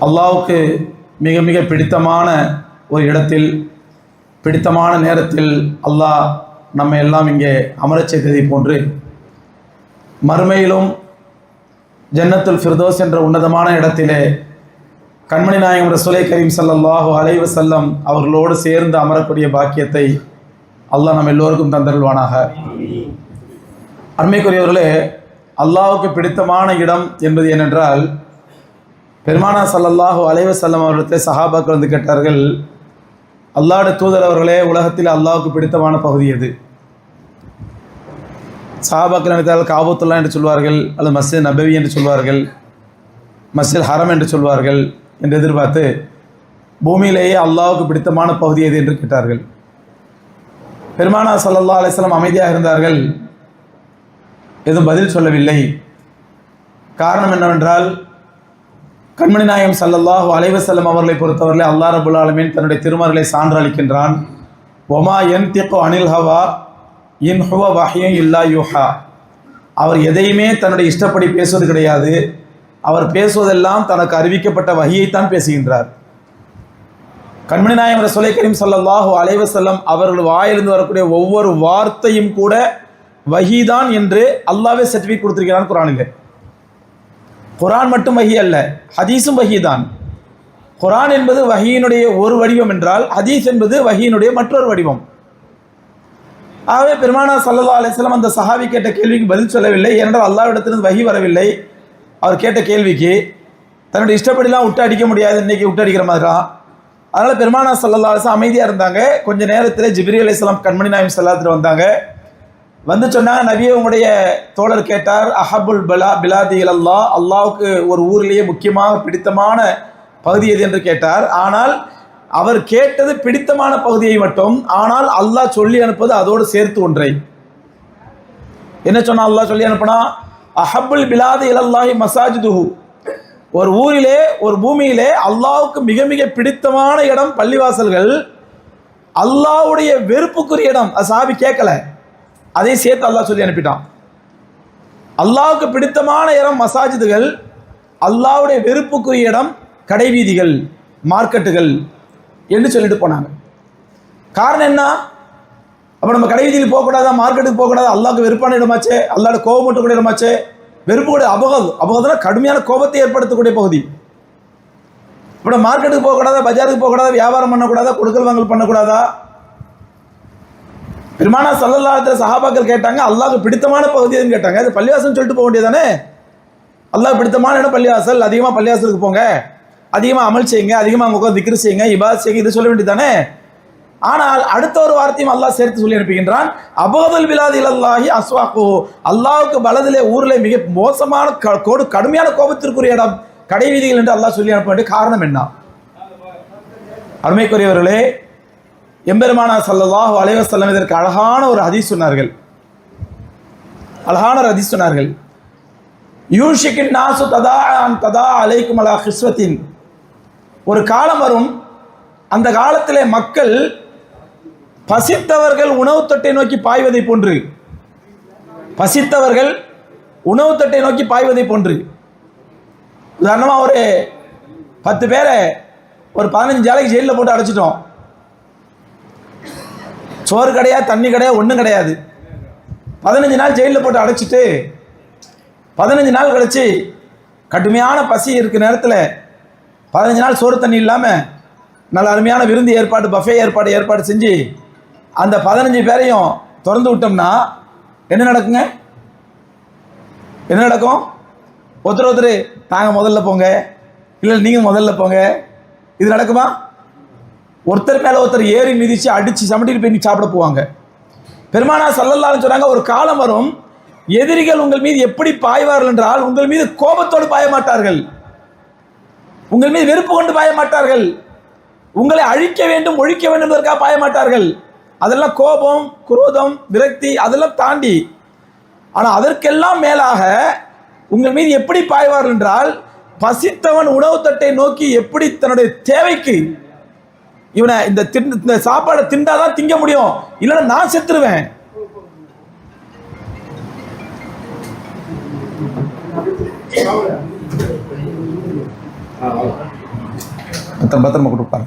அல்லாஹ்வுக்கு மிக மிக பிடித்தமான ஒரு இடத்தில் பிடித்தமான நேரத்தில் அல்லாஹ் நம்ம எல்லாம் இங்கே அமரச் செய்ததை போன்று மறுமையிலும் ஜன்னத்துல் ஃபிர்தௌஸ் என்ற உன்னதமான இடத்திலே கண்மணி நாயகம் ரசூலை கரீம் ஸல்லல்லாஹு அலைஹி வஸல்லம் அவர்களோடு சேர்ந்து அமரக்கூடிய பாக்கியத்தை அல்லாஹ் நம்ம எல்லோருக்கும் தந்தருள்வானாக. அருமைக்குரியவர்களே, அல்லாஹ்வுக்கு பிடித்தமான இடம் என்பது என்னென்றால், பெருமானார் ஸல்லல்லாஹு அலைஹி வஸல்லம் அவர்களிடத்தில் சஹாபாக்கள் வந்து கேட்டார்கள், அல்லாஹ்வுடைய தூதர் அவர்களே, உலகத்தில் அல்லாஹ்வுக்கு பிடித்தமான பகுதி எது? சஹாபாக்கள் நினைத்தால் காபத்துல்லா என்று சொல்வார்கள், அல்லது மஸ்ஜித் நபவி என்று சொல்வார்கள், மஸ்ஜித் ஹரம் என்று சொல்வார்கள் என்று எதிர்பார்த்து பூமியிலேயே அல்லாஹ்வுக்கு பிடித்தமான பகுதி எது என்று கேட்டார்கள். பெருமானார் ஸல்லல்லாஹு அலைஹி வஸல்லம் அமைதியாக இருந்தார்கள், எதுவும் பதில் சொல்லவில்லை. காரணம் என்னவென்றால், கண்மணி நாயகம் ஸல்லல்லாஹு அலைஹி வஸல்லம் அவர்களை பொறுத்தவரையில் அல்லாஹ் ரப்பல் ஆலமீன் தன்னுடைய திருமறைகளை சான்று அளிக்கின்றான். வமா யன்திகு அனில் ஹவா இன் ஹுவ வஹ்யுன் இல்லா யூஹா. அவர் எதையுமே தன்னுடைய இஷ்டப்படி பேசுவது கிடையாது. அவர் பேசுவதெல்லாம் தனக்கு அறிவிக்கப்பட்ட வஹியைத்தான் பேசுகின்றார். கண்மணி நாயகம் ரசூலை கரீம் ஸல்லல்லாஹு அலைஹி வஸல்லம் அவர்கள் வாயிலிருந்து வரக்கூடிய ஒவ்வொரு வார்த்தையும் கூட வஹீதான் என்று அல்லாஹ்வே சர்டிஃபிகேட் கொடுத்திருக்கிறான் குர்ஆனில். குர்ஆன் மட்டும் வஹி அல்ல, ஹதீஸும் வஹீதான். குர்ஆன் என்பது வஹீனுடைய ஒரு வடிவம் என்றால், ஹதீஸ் என்பது வஹீனுடைய மற்றொரு வடிவம். ஆகவே பெருமானார் ஸல்லல்லாஹு அலைஹி வஸல்லம் அந்த சஹாபி கேட்ட கேள்விக்கு பதில் சொல்லவில்லை. ஏனென்றால் அல்லாஹ்விடத்திலிருந்து வஹி வரவில்லை. அவர் கேட்ட கேள்விக்கு தன்னுடைய இஷ்டப்படிலாம் விட்டு அடிக்க முடியாது, இன்றைக்கி விட்டு அடிக்கிற மாதிரி தான். அதனால் பெருமானார் ஸல்லல்லாஹு அலைஹி வஸல்லம் அமைதியாக இருந்தாங்க. கொஞ்ச நேரத்தில் ஜிப்ரீல் அலைஹிஸ்ஸலாம் கண்மணி நாயகம் ஸல்லல்லாஹு அலைஹி வந்தாங்க. வந்து சொன்னாங்க, நபியே, உங்களுடைய தோழர் கேட்டார், அஹபுல் பிலாதி இலல்லாஹ், அல்லாஹ்வுக்கு ஒரு ஊரிலேயே முக்கியமாக பிடித்தமான பகுதி எது என்று கேட்டார். ஆனால் அவர் கேட்டது பிடித்தமான பகுதியை மட்டும். ஆனால் அல்லாஹ் சொல்லி அனுப்பது அதோடு சேர்த்து ஒன்றை. என்ன சொன்னா அல்லாஹ் சொல்லி அனுப்பினா, அஹபுல் பிலாதி இலல்லாஹி மசாஜிதுஹு, ஒரு ஊரிலே ஒரு பூமியிலே அல்லாஹ்வுக்கு மிக மிக பிடித்தமான இடம் பள்ளிவாசல்கள், அல்லாஹ்வுடைய வெறுப்புக்குரிய இடம். அது சஹாபி கேட்கல, அதை சேர்த்து அல்லாஹ் சொல்லி அனுப்பிட்டான். அல்லாஹ்வுக்கு பிடித்தமான இடம் மசாஜிதுகள், அல்லாஹ்வுடைய வெறுப்புக்குரிய இடம் கடைவீதிகள், மார்க்கெட்டுகள் என்று சொல்லிட்டு போனாங்க. காரணம் என்ன? அப்போ நம்ம கடைவீதியில் போகக்கூடாதா, மார்க்கெட்டுக்கு போகக்கூடாது, அல்லாஹ்வுக்கு வெறுப்பான இடமாச்சே, அல்லாஹ்வுடைய கோபமூட்டக்கூடிய இடமாச்சே. வெறுப்புக்கூடிய அபகதுனா கடுமையான கோபத்தை ஏற்படுத்தக்கூடிய பகுதி. இப்போ மார்க்கெட்டுக்கு போகக்கூடாதா, பஜாருக்கு போகக்கூடாதா, வியாபாரம் பண்ணக்கூடாதா, கொடுக்கல் வாங்கல் பண்ணக்கூடாதா? பெருமானார் ஸல்லல்லாஹு அலைஹி வஸல்லம் சஹாபாக்கள் கேட்டாங்க, அல்லாஹ்வுக்கு பிடித்தமான பகுதி எதுன்னு கேட்டாங்க. அது பள்ளிவாசல் சொல்லிட்டு போக வேண்டியதானே? அல்லாஹ்வுக்கு பிடித்தமான இடம் பள்ளிவாசல், அதிகமாக பள்ளிவாசலுக்கு போங்க, அதிகமாக அமல் செய்யுங்க, அதிகமாக அவங்க உட்காந்து திக்ர் செய்யுங்க, இபாதத் செய்யுங்க, இது சொல்ல வேண்டியதானே? ஆனால் அடுத்த ஒரு வார்த்தையும் அல்லாஹ் சேர்த்து சொல்லி அனுப்புகின்றான், அபகதுல் பிலாதி இலல்லாஹி அஸ்வாக்கு, அல்லாஹ்வுக்கு பலதிலே ஊரில் மிக மோசமான கடுமையான கோபத்திற்குரிய இடம் கடை வீதிகள் என்று அல்லாஹ் சொல்லி அனுப்ப வேண்டிய காரணம் என்ன? அருமைக்குரியவர்களே, எம்பெருமானார் ஸல்லல்லாஹு அலைஹி வஸல்லம் இதற்கு அழகான ஒரு ஹதீஸ் சொன்னார்கள். அழகான ஒரு ஹதீஸ் சொன்னார்கள். யூஷிகின் நாசு ததா அலைக்கும் அலா ஹிஸ்வத்தின், ஒரு காலம் வரும், அந்த காலத்திலே மக்கள் பசித்தவர்கள் உணவு தட்டை நோக்கி பாய்வதை போன்று, பசித்தவர்கள் உணவு தட்டை நோக்கி பாய்வதை போன்று. உதாரணமாக ஒரு 10 பேரை ஒரு 15 நாளைக்கு ஜெயிலில் போட்டு அடைச்சிட்டோம். சோறு கிடையாது, தண்ணி கிடையாது, ஒன்றும் கிடையாது. 15 நாள் ஜெயிலில் போட்டு அடைச்சிட்டு 15 நாள் கழிச்சு கடுமையான பசி இருக்கிற நேரத்தில் 15 நாள் சோறு தண்ணி இல்லாமல் நல்ல அருமையான விருந்து ஏற்பாடு, பஃபே ஏற்பாடு செஞ்சு அந்த 15 பேரையும் திறந்து விட்டோம்னா என்ன நடக்குங்க? என்ன நடக்கும்? ஒருத்தர் தாங்க முதல்ல போங்க, இல்லை நீங்கள் முதல்ல போங்க, இது நடக்குமா? ஒருத்தர் மேலே ஒருத்தர் ஏறி மிதித்து அடித்து சமட்டிட்டு போய் சாப்பிட போவாங்க. பெருமானார் ஸல்லல்லாஹு அலைஹி வஸல்லம் சொன்னாங்க, ஒரு காலம் வரும், எதிரிகள் உங்கள் மீது எப்படி பாய்வார்கள் என்றால், உங்கள் மீது கோபத்தோடு பாய மாட்டார்கள், உங்கள் மீது வெறுப்பு கொண்டு பாய மாட்டார்கள், உங்களை அழிக்க வேண்டும் ஒழிக்க வேண்டும் என்பதற்காக பாய மாட்டார்கள். அதெல்லாம் கோபம், குரோதம், விரக்தி, அதெல்லாம் தாண்டி. ஆனால் அதற்கெல்லாம் மேலாக உங்கள் மீது எப்படி பாய்வார்கள் என்றால், பசித்தவன் உணவு தட்டை நோக்கி எப்படி தன்னுடைய தேவைக்கு, இவனை இந்த சாப்பாடை திண்டாதான் திங்க முடியும், இல்லைன்னா நான் செத்துருவேன், பத்திரமா கொடுப்பாரு.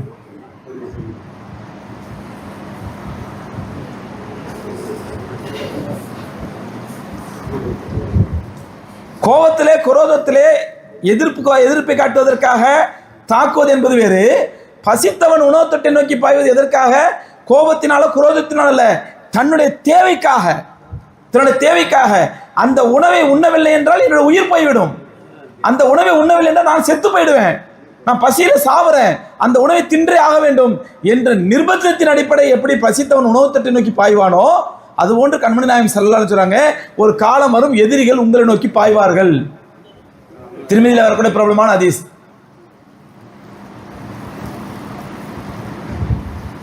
கோபத்திலே குரோதத்திலே எதிர்ப்பை காட்டுவதற்காக தாக்குவது என்பது வேறு. பசித்தவன் உணவு தொட்டை நோக்கி பாய்வது எதற்காக? கோபத்தினால குரோதத்தினால அல்ல, தன்னுடைய தேவைக்காக. அந்த உணவை உண்ணவில்லை என்றால் என்னுடைய உயிர் போய்விடும். அந்த உணவை உண்ணவில்லை என்றால் நான் செத்து போயிடுவேன், நான் பசியில சாவுறேன், அந்த உணவை தின்றே ஆக வேண்டும் என்ற நிர்பந்தத்தின் அடிப்படை எப்படி பசித்தவன் உணவு தட்டை நோக்கி பாய்வானோ அதுபோன்று கண்மணி நாயகம் ஸல்லல்லாஹு அலைஹி சொல்றாங்க, ஒரு காலம் வரும் எதிரிகள் உங்களை நோக்கி பாய்வார்கள். திருமதியில் வரக்கூடிய பிரபலமான ஹதீஸ்,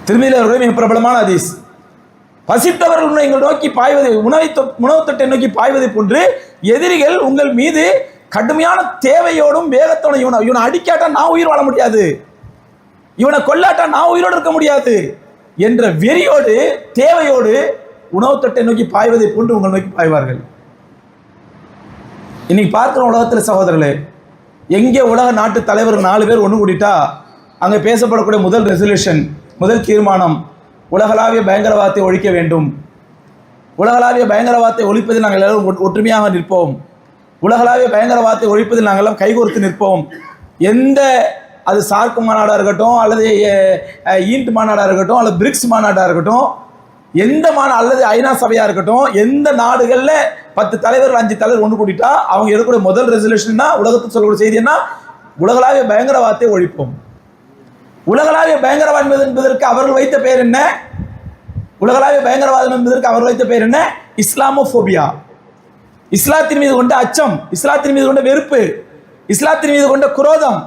திருமதியில் வரக்கூடிய மிக பிரபலமான ஹதீஸ். பசித்தவர்கள் எங்களை நோக்கி பாய்வது, உணவு தட்டை நோக்கி பாய்வதை போன்று எதிரிகள் உங்கள் மீது கடுமையான தேவையோடும் வேகத்தோடும், இவனை அடிக்காட்டா நான் உயிர் வாழ முடியாது, இவனை கொல்லாட்டா நான் உயிரோடு இருக்க முடியாது என்ற வெறியோடு தேவையோடு உணவு தட்டை நோக்கி பாய்வதை போன்று உங்கள் நோக்கி பாய்வார்கள். இன்னைக்கு பார்க்கிற உலகத்தில் சகோதரர்களே, எங்கே உலக நாட்டு தலைவர் 4 பேர் ஒன்று கூடிட்டா அங்கே பேசப்படக்கூடிய முதல் ரெசல்யூஷன், முதல் தீர்மானம், உலகளாவிய பயங்கரவாதத்தை ஒழிக்க வேண்டும். உலகளாவிய பயங்கரவாதத்தை ஒழிப்பதில் நாங்கள் எல்லாரும் ஒற்றுமையாக நிற்போம். உலகளாவிய பயங்கரவாதத்தை ஒழிப்பதில் நாங்கள் எல்லாம் கைகோர்த்து நிற்போம். எந்த அது சார்க் மாநாடாக இருக்கட்டும், அல்லது ஈன்ட் மாநாடாக இருக்கட்டும், அல்லது பிரிக்ஸ் மாநாடாக இருக்கட்டும், எந்த அல்லது ஐநா சபையாக இருக்கட்டும், எந்த நாடுகளில் 10 தலைவர்கள் 5 தலைவர் ஒன்று கூட்டிட்டா அவங்க எடுக்கக்கூடிய முதல் ரெசல்யூஷன்னா, உலகத்துக்கு சொல்லக்கூடிய செய்தி என்ன? உலகளாவிய பயங்கரவாதத்தை ஒழிப்போம். உலகளாவிய பயங்கரவாதம் என்பதற்கு அவர்கள் வைத்த பெயர் என்ன? உலகளாவிய பயங்கரவாதம் என்பதற்கு அவர்கள் வைத்த பெயர் என்ன? இஸ்லாமோபோபியா. இஸ்லாத்தின் மீது கொண்ட அச்சம், இஸ்லாத்தின் மீது கொண்ட வெறுப்பு, இஸ்லாத்தின் மீது கொண்ட குரோதம்,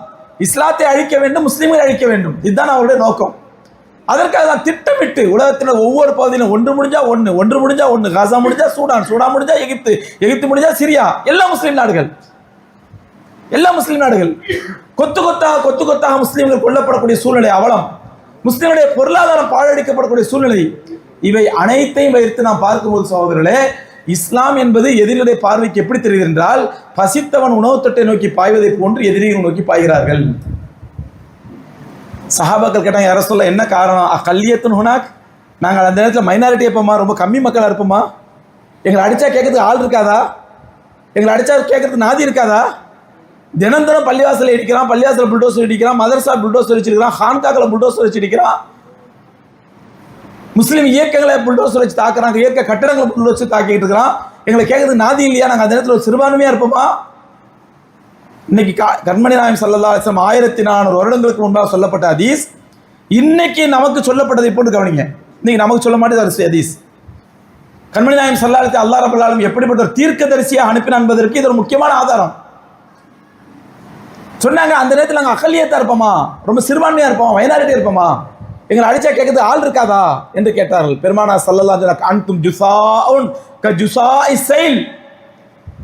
இஸ்லாத்தை அழிக்க வேண்டும், முஸ்லீம்களை அழிக்க வேண்டும், இதுதான் அவருடைய நோக்கம். அதற்காக தான் திட்டமிட்டு உலகத்தில் ஒவ்வொரு பகுதியிலும் ஒன்று முடிஞ்சா ஒன்று, காசா முடிஞ்சா சூடான், சூடான் முடிஞ்சா எகிப்து, எகிப்து முடிஞ்சா சிரியா, எல்லா முஸ்லீம் நாடுகள் கொத்து கொத்தாக முஸ்லீம்கள் கொல்லப்படக்கூடிய சூழ்நிலை, அவலம், முஸ்லீம்களுடைய பொருளாதாரம் பாழடிக்கப்படக்கூடிய சூழ்நிலை, இவை அனைத்தையும் வைத்து நாம் பார்க்கும்போது சகோதரர்களே, இஸ்லாம் என்பது எதிரிகளுடைய பார்வைக்கு எப்படி தெரிகிறது என்றால், பசித்தவன் உணவு தொட்டை நோக்கி பாய்வதை போன்று எதிரிகள் நோக்கி பாய்கிறார்கள். சஹாபாக்கள் கேட்டாங்க, யார சொல்ல என்ன காரணம்? கல்லியத்துன் ஹுனாக், நாங்கள் அந்த நேரத்தில் மைனாரிட்டி இருப்போமா, ரொம்ப கம்மி மக்களாக இருப்போமா, எங்களை அடித்தா கேட்கறதுக்கு ஆள் இருக்காதா, எங்களை அடித்தா கேட்கறதுக்கு நாதி இருக்காதா? தினம் பள்ளிவாசல் இடிக்கிறான், பள்ளிவாசல் புல்டோசர் இடிக்கிறான், மதரசா புல்டோசர் வச்சிருக்கிறான், ஹான்காக்களை புல்டோசர் வச்சு இடிக்கிறான், முஸ்லீம் இயக்கங்களை புல்டோசர் வச்சு தாக்குறாங்க, இயக்க கட்டடங்களை புல்டோசர் வச்சு தாக்கிட்டு இருக்கிறான், எங்களை கேட்கறதுக்கு நாதி இல்லையா? நாங்கள் அந்த நேரத்தில் ஒரு சிறுபான்மையாக இருப்போமா? இன்னைக்கு கண்மணி நாயகம் ஸல்லல்லாஹு அலைஹி வஸல்லம் 1400 வருடங்களுக்கு முன்பாக சொல்லப்பட்ட ஹதீஸ் இன்னைக்கு நமக்கு சொல்லப்பட்டதை போட்டு கவனிங்க. இன்னைக்கு நமக்கு சொல்ல மாட்டேது ஹதீஸ். கண்மணி நாயகம் ஸல்லல்லாஹு அலைஹி வஸல்லம் அல்லாஹ் ரப்பல் ஆலமீன் எப்படிப்பட்ட ஒரு தீர்க்கதரிசியாக அனுப்பினான் என்பதற்கு இது ஒரு முக்கியமான ஆதாரம். சொன்னாங்க, அந்த நேரத்தில் நாங்கள் அகல்யத்தாக இருப்போமா, ரொம்ப சிறுபான்மையாக இருப்போமா, மைனாரிட்டி இருப்போமா, எங்களை அடிச்சா கேட்கறது ஆள் இருக்காதா என்று கேட்டார்கள். பெருமானா ஸல்லல்லாஹு அலைஹி வஸல்லம், அன்தும் ஜுஸாஉன் கஜுஸாஇ ஸைல்,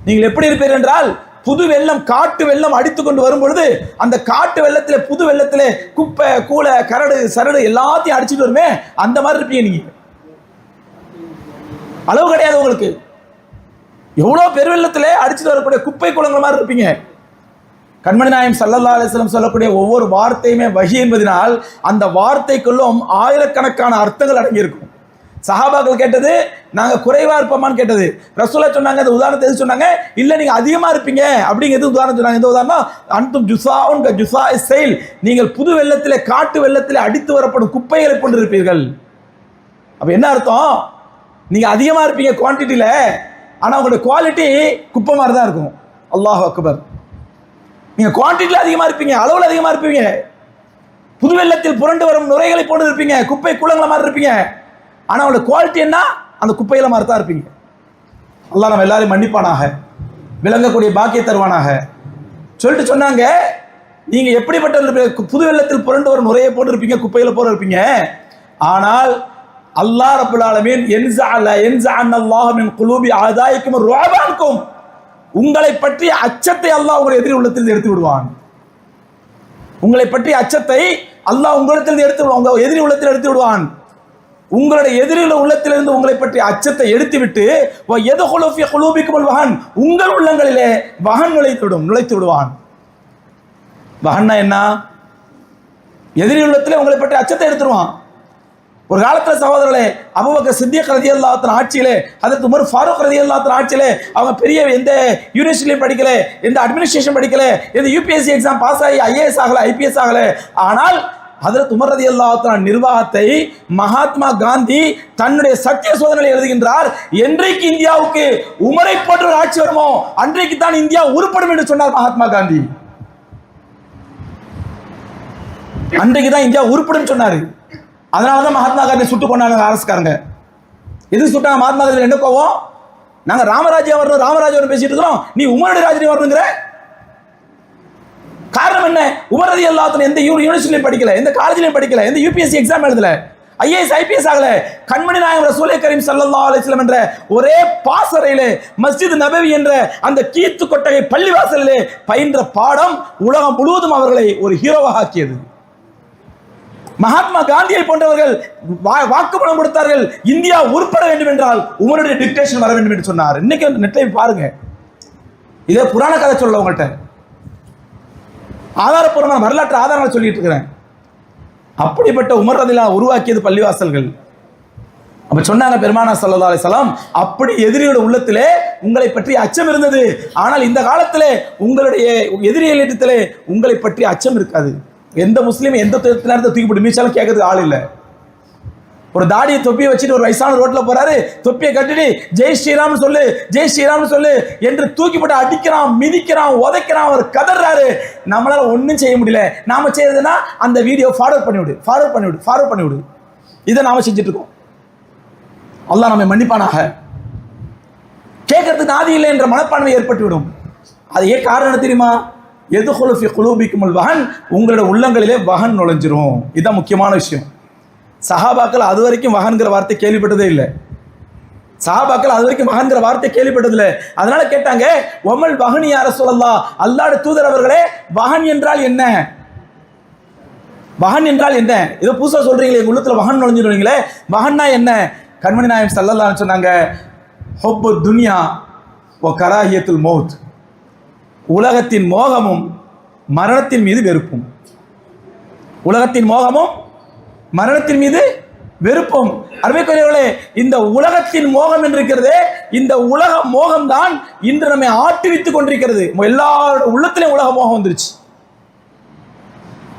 நீங்கள் எப்படி இருப்பீர்கள் என்றால், புது வெள்ளம் காட்டு வெள்ளம் அடித்து கொண்டு வரும் பொழுது அந்த காட்டு வெள்ளத்திலே புது வெள்ளத்திலே குப்பை கூளை கரடு சரடு எல்லாத்தையும் அடிச்சுட்டு வருமே, அந்த மாதிரி இருப்பீங்க. நீங்க அளவு கிடையாது உங்களுக்கு, எவ்வளோ பெருவெள்ளத்திலே அடிச்சுட்டு வரக்கூடிய குப்பை குளங்கள் மாதிரி இருப்பீங்க. கண்மணி நாயகம் ஸல்லல்லாஹு அலைஹி வஸல்லம் சொல்லக்கூடிய ஒவ்வொரு வார்த்தையுமே வஹி என்பதனால் அந்த வார்த்தைக்குள்ளும் ஆயிரக்கணக்கான அர்த்தங்கள் அடங்கியிருக்கும். சஹாபாக்கள் கேட்டது, நாங்கள் குறைவாக இருப்போமான்னு கேட்டது. ரசூலா சொன்னாங்க, இந்த உதாரணத்தை எது சொன்னாங்க? இல்லை, நீங்கள் அதிகமாக இருப்பீங்க அப்படிங்கிறது உதாரணம் சொன்னாங்க. இந்த உதாரணம், அன்தும் ஜுஸாஉன் கஜுஸாஇ ஸைல், நீங்கள் புது வெள்ளத்திலே காட்டு வெள்ளத்திலே அடித்து வரப்படும் குப்பைகளை கொண்டு இருப்பீர்கள். அப்போ என்ன அர்த்தம்? நீங்கள் அதிகமாக இருப்பீங்க குவான்டிட்டியில், ஆனால் உங்களுடைய குவாலிட்டி குப்பை மாதிரி தான் இருக்கும். அல்லாஹ் அக்பர். நீங்கள் குவான்டிட்டியில் அதிகமாக இருப்பீங்க, அளவில் அதிகமாக இருப்பீங்க, புது வெள்ளத்தில் புரண்டு வரும் நுரைகளை போட்டு இருப்பீங்க, குப்பை கூலங்களை மாதிரி இருப்பீங்க, ஆனால் அவங்களோட குவாலிட்டி என்ன? அந்த குப்பையில மாதிரி தான் இருப்பீங்க. அல்லாஹ் நம்ம எல்லாரையும் மன்னிப்பானாக, விளங்கக்கூடிய பாக்கிய தருவானாக சொல்லிட்டு சொன்னாங்க, நீங்க எப்படிப்பட்ட புது வெள்ளத்தில் புரண்டு வரும் நுரையை போட்டு இருப்பீங்க, குப்பையில போல இருப்பீங்க. ஆனால் அல்லாஹ் ரப்பல் ஆலமீன் யன்ஸஅல்லாஹு மின் குலூபி அதாயிக்கும் ருஅபான்கும், உங்களை பற்றிய அச்சத்தை அல்லாஹ் உங்களுடைய எதிரி உள்ளத்தில் எடுத்து விடுவான். உங்களை பற்றிய அச்சத்தை அல்லாஹ் உங்களிடத்தில் எடுத்து விடுவான், உங்க எதிரி உள்ளத்தில் எடுத்து விடுவான். உங்களுடைய எதிரிகள் உள்ளத்திலிருந்து உங்களை பற்றி அச்சத்தை எடுத்துவிட்டு உங்கள் உள்ளங்களிலே வகன் நுழைத்து விடுவான். வகன்னா என்ன? எதிரி உள்ளத்திலே உங்களை பற்றி அச்சத்தை எடுத்துருவான். ஒரு காலத்தில் சகோதரர்களே, அபூபக்கர் சித்திக் ரலியல்லாஹு அன்ஹு ஆட்சியிலே, ஹஜ்ரத் உமர் ஃபாரூக் ரலியல்லாஹு அன்ஹு ஆட்சியிலே அவங்க பெரிய எந்த யூனிவர்சிட்டிலையும் படிக்கல, எந்த அட்மினிஸ்ட்ரேஷன் படிக்கல, எந்த யூபிஎஸ்சி எக்ஸாம் பாஸ் ஆகி ஐஏஎஸ் ஆகல, ஐபிஎஸ் ஆகல. ஆனால் ஹஜ்ரத் உமர் ரலியல்லாஹு அன்ஹு நிர்வாகத்தை மகாத்மா காந்தி தன்னுடைய சத்திய சோதனையில் எழுதுகின்றார். என்றைக்கு இந்தியாவுக்கு உமரை போன்ற ஒரு ஆட்சி வருமோ அன்றைக்கு தான் இந்தியா உருப்படும் என்று சொன்னார் மகாத்மா காந்தி. அன்றைக்கு தான் இந்தியா உருப்படும் சொன்னாரு. அதனாலதான் மகாத்மா காந்தி சுட்டு கொண்டாங்க அரசுக்காரங்க. எது சுட்டாங்க? மகாத்மா காந்தி என்ன கோவம்? நாங்க ராமராஜ்யம் வரணும் ராமராஜ்யம் பேசிட்டு இருக்கிறோம், நீ உமருடைய ராஜ்யம் வரணுங்கிற காரணம் என்ன? உமர் ரலியல்லாஹு அன்ஹு எந்த யூனிவர்சிட்டிலையும் படிக்கல, எந்த காலேஜ்லயும் படிக்கல, எந்த யூபிஎஸ்சி எக்ஸாம் எழுதல, ஐஏஎஸ் ஐபிஎஸ் ஆகல. கண்மணி நாயகம் ரசூலே கரீம் ஸல்லல்லாஹு அலைஹி வஸல்லம் என்ற ஒரே பாசறையிலே மஸ்ஜித் நபவி என்ற அந்த கீத்து கொட்டகை பள்ளிவாசலிலே பயின்ற பாடம் உலகம் முழுவதும் அவர்களை ஒரு ஹீரோவாக ஆக்கியது. மகாத்மா காந்தியை போன்றவர்கள் வாக்குமூலம் கொடுத்தார்கள், இந்தியா உருப்பட வேண்டும் என்றால் உமருடைய டிக்டேஷன் வர வேண்டும் என்று சொன்னார். இன்னைக்கு நெட்டை பாருங்க, இதே புராண கதை சொல்ல உங்கள்கிட்ட ஆதாரப்பூர்வமான வரலாற்று ஆதாரங்களை சொல்லிட்டு இருக்கிறேன். அப்படிப்பட்ட உமர் ரலியல்லாஹு உருவாக்கியது பள்ளிவாசல்கள். அப்ப சொன்னாங்க பெருமானார் ஸல்லல்லாஹு அலைஹி வஸல்லம், அப்படி எதிரியோட உள்ளத்திலே உங்களை பற்றி அச்சம் இருந்தது. ஆனால் இந்த காலத்திலே உங்களுடைய எதிரிகளிடத்திலே உங்களை பற்றி அச்சம் இருக்காது. எந்த முஸ்லீம் எந்த நேரத்தை தூக்கி போட்டு மீச்சாலும் கேட்கறதுக்கு ஆள் இல்லை. ஒரு தாடியை தொப்பியை வச்சுட்டு ஒரு வயசான ரோட்ல போறாரு, தொப்பியை கட்டிட்டு ஜெய் ஸ்ரீராம் சொல்லு ஜெய் ஸ்ரீராம் சொல்லு என்று தூக்கி போட்டு அடிக்கிறான், மிதிக்கிறான், உதைக்கிறான், அவர் கதறாரு. நம்மளால ஒன்றும் செய்ய முடியல. நாம செய்யறதுன்னா அந்த வீடியோ ஃபார்வர்ட் பண்ணிவிடு. இதை நாம செஞ்சுட்டு இருக்கோம். அல்லாஹ் நம்மை மன்னிப்பானாக. கேட்கறதுக்கு ஆதி இல்லை என்ற மனப்பான்மை ஏற்பட்டுவிடும். அது ஏன் காரணம் தெரியுமா? எதுகுலு ஃபி குலூபிக்குமுல் வஹன், உங்களோட உள்ளங்களிலே வஹன் நுழைஞ்சிரும். இதுதான் முக்கியமான விஷயம். சஹாபாக்கள் அது வரைக்கும் வஹன்கிற வார்த்தை கேள்விப்பட்டதே இல்லை. கேள்விப்பட்டதில்லை. அதனால கேட்டாங்க, ஒமல் வஹன் யா ரசூலல்லாஹ், அல்லாஹ்வுடைய தூதர் அவர்களே, வஹன் என்றால் என்ன? வஹன் என்றால் என்ன? ஏதோ புதுசா சொல்றீங்களே, எங்க உள்ளத்துல வஹன் நுழைஞ்சிருவீங்களே, வஹன்னா என்ன? கண்மணி நாயகம் ஸல்லல்லாஹு அலைஹி சொன்னாங்க, ஹுப்பு துன்யா வ கராஹியத்துல் மௌத், உலகத்தின் மோகமும் மரணத்தின் மீது வெறுப்பும். உலகத்தின் மோகமும் மரணத்தின் மீது வெறுப்பும். அருமைக்குரியவர்களே, இந்த உலகத்தின் மோகம் என்று இருக்கிறதே, இந்த உலக மோகம் தான் இன்று நம்மை ஆட்டுவித்துக் கொண்டிருக்கிறது. எல்லாரோட உள்ளத்திலும் உலக மோகம் வந்துருச்சு,